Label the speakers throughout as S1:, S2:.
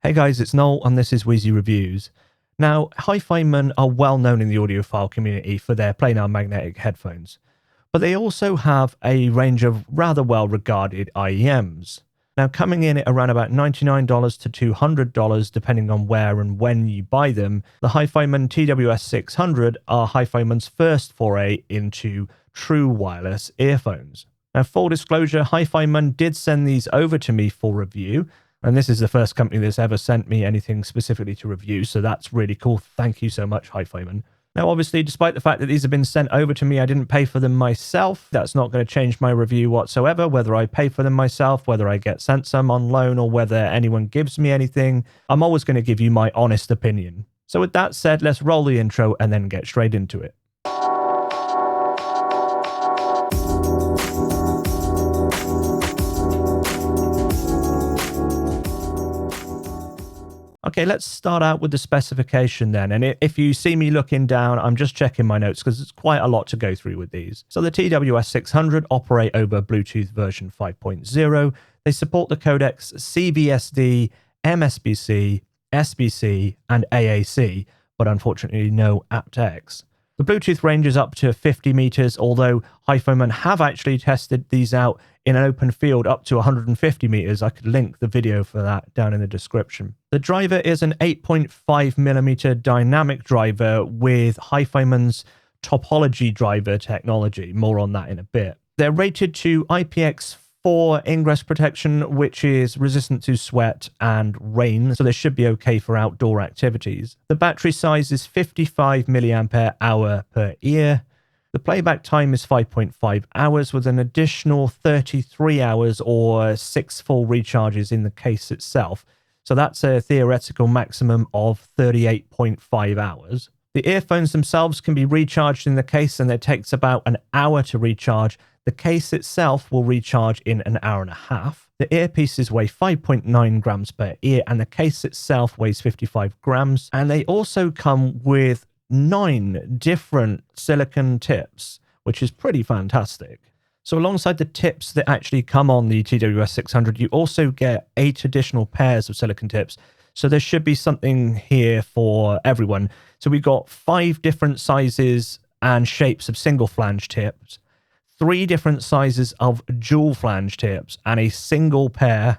S1: Hey guys, it's Noel and this is Wheezy Reviews. Now, Hifiman are well known in the audiophile community for their planar magnetic headphones, but they also have a range of rather well regarded IEMs. Now, coming in at around about $99 to $200 depending on where and when you buy them, the Hifiman TWS600 are Hifiman's first foray into true wireless earphones. Now, full disclosure, Hifiman did send these over to me for review, and this is the first company that's ever sent me anything specifically to review, so that's really cool. Thank you so much, Hifiman. Now, obviously, despite the fact that these have been sent over to me, I didn't pay for them myself. That's not going to change my review whatsoever, whether I pay for them myself, whether I get sent some on loan, or whether anyone gives me anything. I'm always going to give you my honest opinion. So with that said, let's roll the intro and then get straight into it. Okay, let's start out with the specification then. And if you see me looking down, I'm just checking my notes because it's quite a lot to go through with these. So the TWS600 operate over Bluetooth version 5.0. They support the codecs CBSD, MSBC, SBC, and AAC, but unfortunately no aptX. The Bluetooth range is up to 50 meters, although Hifiman have actually tested these out in an open field up to 150 meters. I could link the video for that down in the description. The driver is an 8.5mm dynamic driver with Hifiman's topology driver technology. More on that in a bit. They're rated to IPX4 ingress protection, which is resistant to sweat and rain, so they should be okay for outdoor activities. The battery size is 55 milliampere hour per ear. The playback time is 5.5 hours with an additional 33 hours or 6 full recharges in the case itself. So that's a theoretical maximum of 38.5 hours. The earphones themselves can be recharged in the case and it takes about an hour to recharge. The case itself will recharge in an hour and a half. The earpieces weigh 5.9 grams per ear and the case itself weighs 55 grams. And they also come with 9 different silicone tips, which is pretty fantastic. So alongside the tips that actually come on the TWS600, you also get 8 additional pairs of silicone tips. So there should be something here for everyone. So we've got 5 different sizes and shapes of single flange tips, 3 different sizes of dual flange tips, and a single pair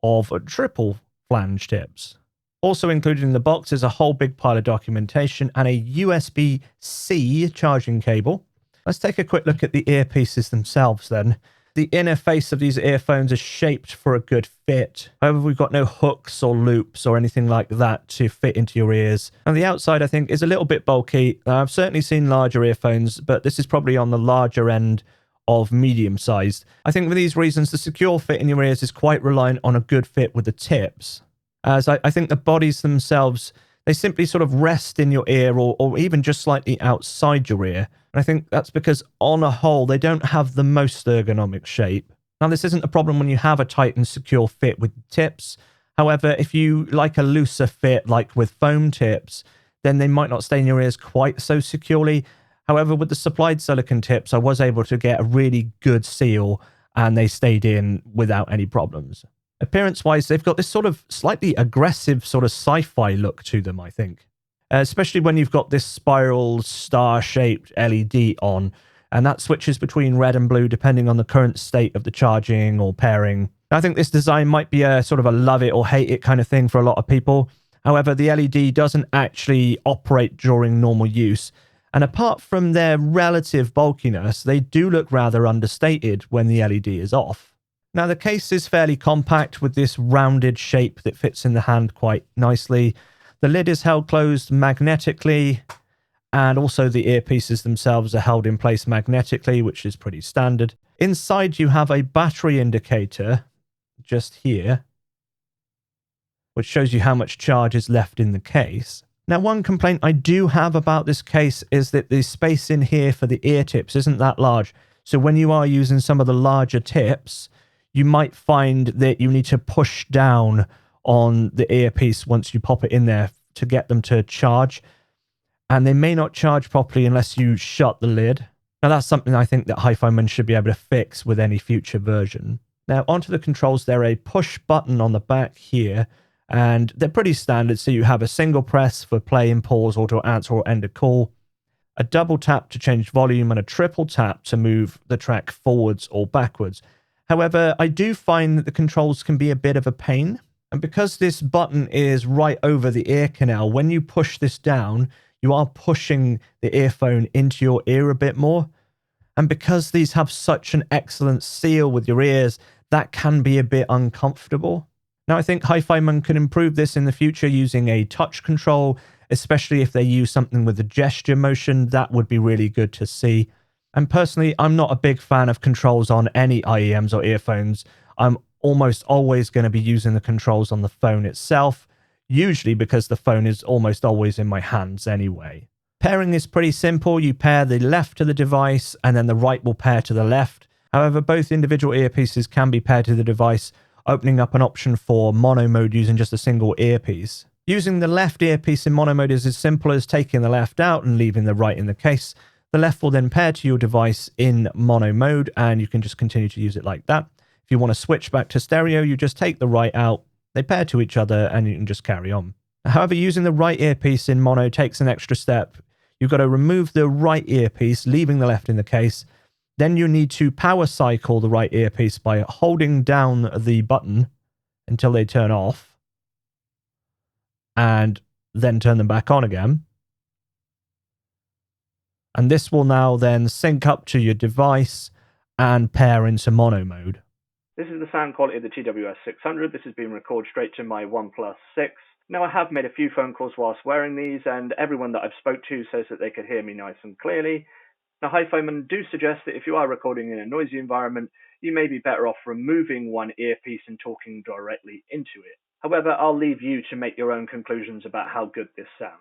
S1: of triple flange tips. Also included in the box is a whole big pile of documentation and a USB-C charging cable. Let's take a quick look at the earpieces themselves then. The inner face of these earphones is shaped for a good fit. However, we've got no hooks or loops or anything like that to fit into your ears. And the outside, I think, is a little bit bulky. I've certainly seen larger earphones, but this is probably on the larger end of medium-sized. I think for these reasons, the secure fit in your ears is quite reliant on a good fit with the tips. As I think the bodies themselves, they simply sort of rest in your ear or even just slightly outside your ear. And I think that's because on a whole, they don't have the most ergonomic shape. Now, this isn't a problem when you have a tight and secure fit with tips. However, if you like a looser fit, like with foam tips, then they might not stay in your ears quite so securely. However, with the supplied silicone tips, I was able to get a really good seal and they stayed in without any problems. Appearance-wise, they've got this sort of slightly aggressive sort of sci-fi look to them, I think. Especially when you've got this spiral star-shaped LED on, and that switches between red and blue depending on the current state of the charging or pairing. I think this design might be a sort of a love it or hate it kind of thing for a lot of people. However, the LED doesn't actually operate during normal use. And apart from their relative bulkiness, they do look rather understated when the LED is off. Now, the case is fairly compact with this rounded shape that fits in the hand quite nicely. The lid is held closed magnetically, and also the earpieces themselves are held in place magnetically, which is pretty standard. Inside, you have a battery indicator just here, which shows you how much charge is left in the case. Now, one complaint I do have about this case is that the space in here for the ear tips isn't that large. So when you are using some of the larger tips, you might find that you need to push down on the earpiece once you pop it in there to get them to charge. And they may not charge properly unless you shut the lid. Now, that's something I think that Hifiman should be able to fix with any future version. Now, onto the controls, there a push button on the back here, And they're pretty standard. So you have a single press for play and pause or to answer or end a call, a double tap to change volume, and a triple tap to move the track forwards or backwards. However, I do find that the controls can be a bit of a pain. And because this button is right over the ear canal, when you push this down, you are pushing the earphone into your ear a bit more. And because these have such an excellent seal with your ears, that can be a bit uncomfortable. Now, I think Hifiman can improve this in the future using a touch control, especially if they use something with a gesture motion. That would be really good to see. And personally, I'm not a big fan of controls on any IEMs or earphones. I'm almost always going to be using the controls on the phone itself, usually because the phone is almost always in my hands anyway. Pairing is pretty simple. You pair the left to the device and then the right will pair to the left. However, both individual earpieces can be paired to the device, opening up an option for mono mode using just a single earpiece. Using the left earpiece in mono mode is as simple as taking the left out and leaving the right in the case. The left will then pair to your device in mono mode and you can just continue to use it like that. If you want to switch back to stereo, you just take the right out, they pair to each other, and you can just carry on. However, using the right earpiece in mono takes an extra step. You've got to remove the right earpiece, leaving the left in the case. Then you need to power cycle the right earpiece by holding down the button until they turn off, and then turn them back on again. And this will now then sync up to your device and pair into mono mode.
S2: This is the sound quality of the TWS600. This has been recorded straight to my OnePlus 6. Now, I have made a few phone calls whilst wearing these, and everyone that I've spoke to says that they could hear me nice and clearly. Now, Hifiman do suggest that if you are recording in a noisy environment, you may be better off removing one earpiece and talking directly into it. However, I'll leave you to make your own conclusions about how good this sounds.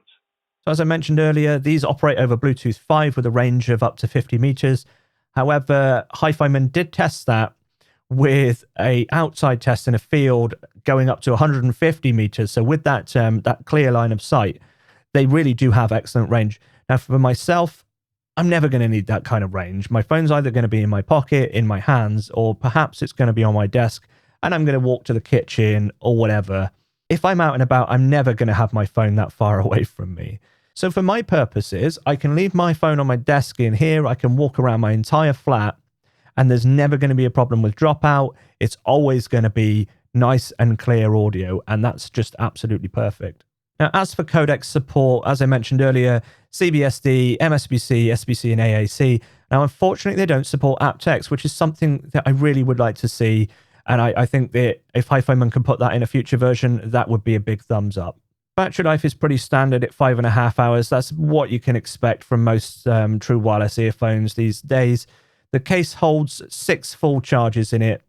S1: So as I mentioned earlier, these operate over Bluetooth 5 with a range of up to 50 meters. However, Hifiman did test that with a outside test in a field going up to 150 meters. So with that clear line of sight, they really do have excellent range. Now, for myself, I'm never going to need that kind of range. My phone's either going to be in my pocket, in my hands, or perhaps it's going to be on my desk, and I'm going to walk to the kitchen or whatever. If I'm out and about, I'm never going to have my phone that far away from me. So for my purposes, I can leave my phone on my desk in here. I can walk around my entire flat, and there's never going to be a problem with dropout. It's always going to be nice and clear audio, and that's just absolutely perfect. Now, as for codec support, as I mentioned earlier, CBSD, MSBC, SBC, and AAC. Now, unfortunately, they don't support aptX, which is something that I really would like to see. And I think that if Hifiman can put that in a future version, that would be a big thumbs up. Battery life is pretty standard at 5.5 hours. That's what you can expect from most true wireless earphones these days. The case holds 6 full charges in it,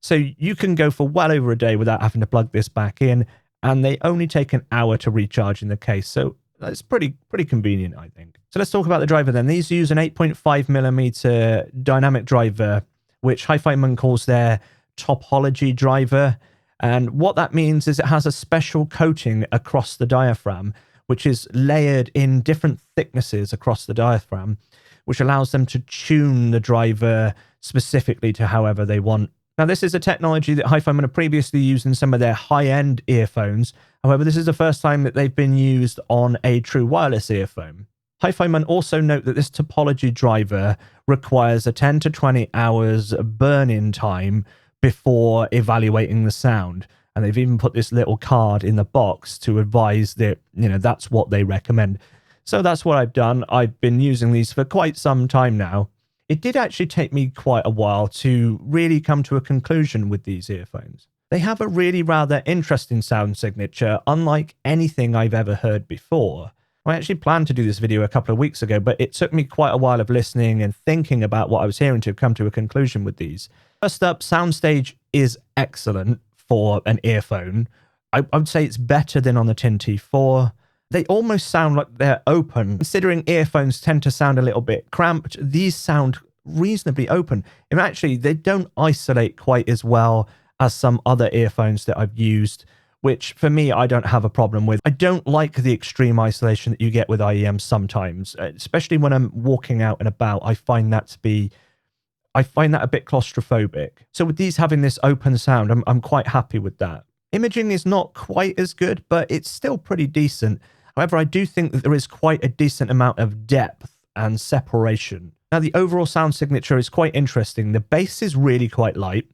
S1: so you can go for well over a day without having to plug this back in, and they only take an hour to recharge in the case, so that's pretty convenient, I think. So let's talk about the driver then. These use an 8.5mm dynamic driver, which Hifiman calls their topology driver. And what that means is it has a special coating across the diaphragm, which is layered in different thicknesses across the diaphragm, which allows them to tune the driver specifically to however they want. Now, this is a technology that Hifiman have previously used in some of their high-end earphones. However, this is the first time that they've been used on a true wireless earphone. Hifiman also note that this topology driver requires a 10 to 20 hours burn-in time before evaluating the sound. And they've even put this little card in the box to advise that, that's what they recommend. So that's what I've done. I've been using these for quite some time now. It did actually take me quite a while to really come to a conclusion with these earphones. They have a really rather interesting sound signature, unlike anything I've ever heard before. I actually planned to do this video a couple of weeks ago, but it took me quite a while of listening and thinking about what I was hearing to come to a conclusion with these. First up, Soundstage is excellent for an earphone. I would say it's better than on the Tin T4. They almost sound like they're open. Considering earphones tend to sound a little bit cramped, these sound reasonably open. And actually, they don't isolate quite as well as some other earphones that I've used, which for me, I don't have a problem with. I don't like the extreme isolation that you get with IEMs sometimes, especially when I'm walking out and about. I find that a bit claustrophobic. So with these having this open sound, I'm quite happy with that. Imaging is not quite as good, but it's still pretty decent. However, I do think that there is quite a decent amount of depth and separation. Now, the overall sound signature is quite interesting. The bass is really quite light.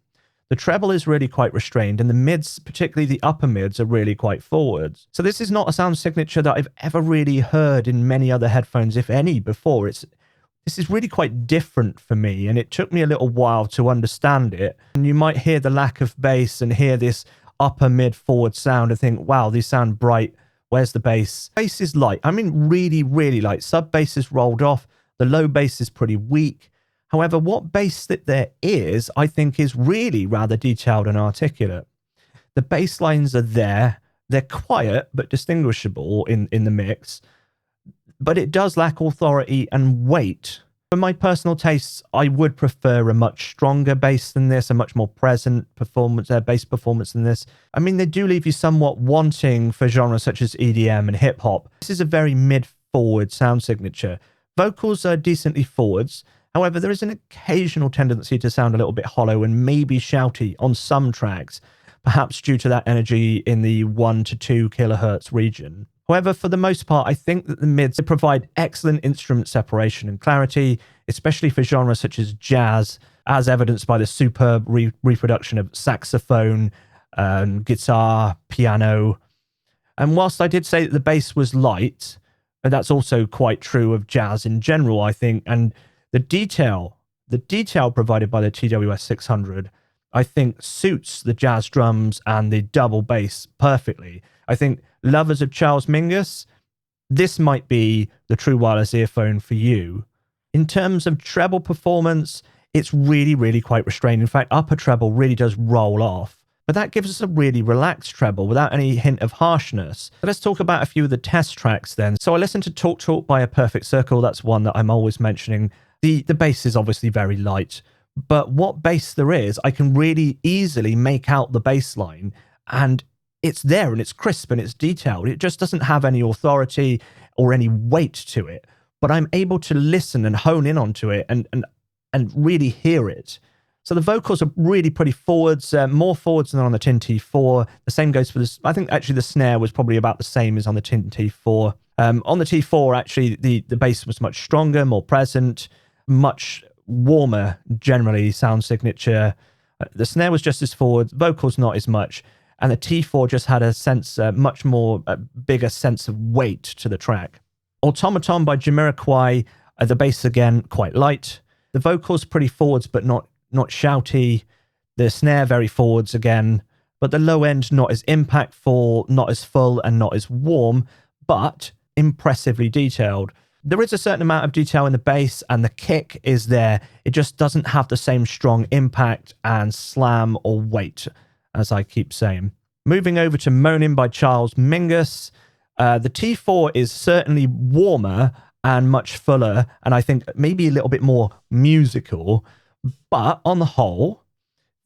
S1: The treble is really quite restrained, and the mids, particularly the upper mids, are really quite forwards. So this is not a sound signature that I've ever really heard in many other headphones, if any, before. This is really quite different for me, and it took me a little while to understand it. And you might hear the lack of bass and hear this upper mid forward sound and think, wow, these sound bright. Where's the bass? Bass is light. I mean, really, really light. Sub bass is rolled off. The low bass is pretty weak. However, what bass that there is, I think, is really rather detailed and articulate. The bass lines are there. They're quiet but distinguishable in the mix. But it does lack authority and weight. For my personal tastes, I would prefer a much stronger bass than this, a much more present bass performance than this. I mean, they do leave you somewhat wanting for genres such as EDM and hip-hop. This is a very mid-forward sound signature. Vocals are decently forwards. However, there is an occasional tendency to sound a little bit hollow and maybe shouty on some tracks, perhaps due to that energy in the 1 to 2 kilohertz region. However, for the most part, I think that the mids provide excellent instrument separation and clarity, especially for genres such as jazz, as evidenced by the superb reproduction of saxophone, guitar, piano. And whilst I did say that the bass was light, and that's also quite true of jazz in general, I think, and the detail provided by the TWS600, I think, suits the jazz drums and the double bass perfectly. I think lovers of Charles Mingus, this might be the true wireless earphone for you. In terms of treble performance, it's really, really quite restrained. In fact, upper treble really does roll off. But that gives us a really relaxed treble without any hint of harshness. So let's talk about a few of the test tracks then. So I listened to Talk Talk by A Perfect Circle. That's one that I'm always mentioning. The bass is obviously very light, but what bass there is, I can really easily make out the bass line, and it's there and it's crisp and it's detailed. It just doesn't have any authority or any weight to it, but I'm able to listen and hone in onto it and really hear it. So the vocals are really pretty forwards, more forwards than on the Tin T4. The same goes for this. I think actually the snare was probably about the same as on the Tin T4. On the T4, actually, the bass was much stronger, more present, much warmer, generally, sound signature. The snare was just as forward, vocals not as much. And the T4 just had a sense, much more, bigger sense of weight to the track. Automaton by Jamiroquai, the bass again, quite light. The vocals pretty forwards, but not shouty. The snare very forwards again, but the low end not as impactful, not as full, and not as warm, but impressively detailed. There is a certain amount of detail in the bass, and the kick is there. It just doesn't have the same strong impact and slam or weight, as I keep saying. Moving over to Moanin' by Charles Mingus. The T4 is certainly warmer and much fuller, and I think maybe a little bit more musical. But on the whole,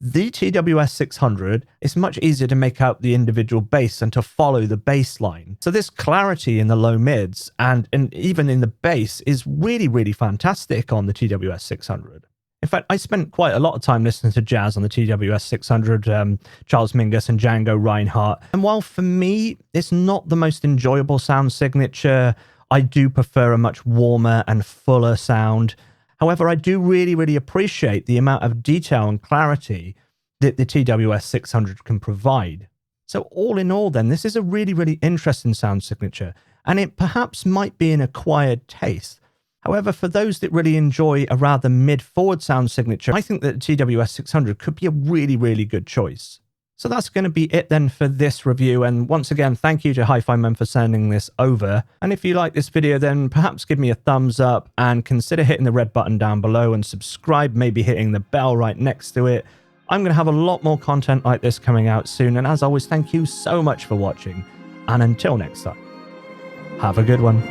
S1: the TWS600 is much easier to make out the individual bass and to follow the bass line. So this clarity in the low mids and even in the bass is really, really fantastic on the TWS600. In fact, I spent quite a lot of time listening to jazz on the TWS600, Charles Mingus and Django Reinhardt. And while for me, it's not the most enjoyable sound signature, I do prefer a much warmer and fuller sound. However, I do really, really appreciate the amount of detail and clarity that the TWS600 can provide. So all in all then, this is a really, really interesting sound signature, and it perhaps might be an acquired taste. However, for those that really enjoy a rather mid-forward sound signature, I think that the TWS600 could be a really, really good choice. So that's going to be it then for this review, and once again, thank you to Hifiman for sending this over. And if you like this video, then perhaps give me a thumbs up and consider hitting the red button down below and subscribe, maybe hitting the bell right next to it. I'm going to have a lot more content like this coming out soon, and as always, thank you so much for watching, and until next time, have a good one.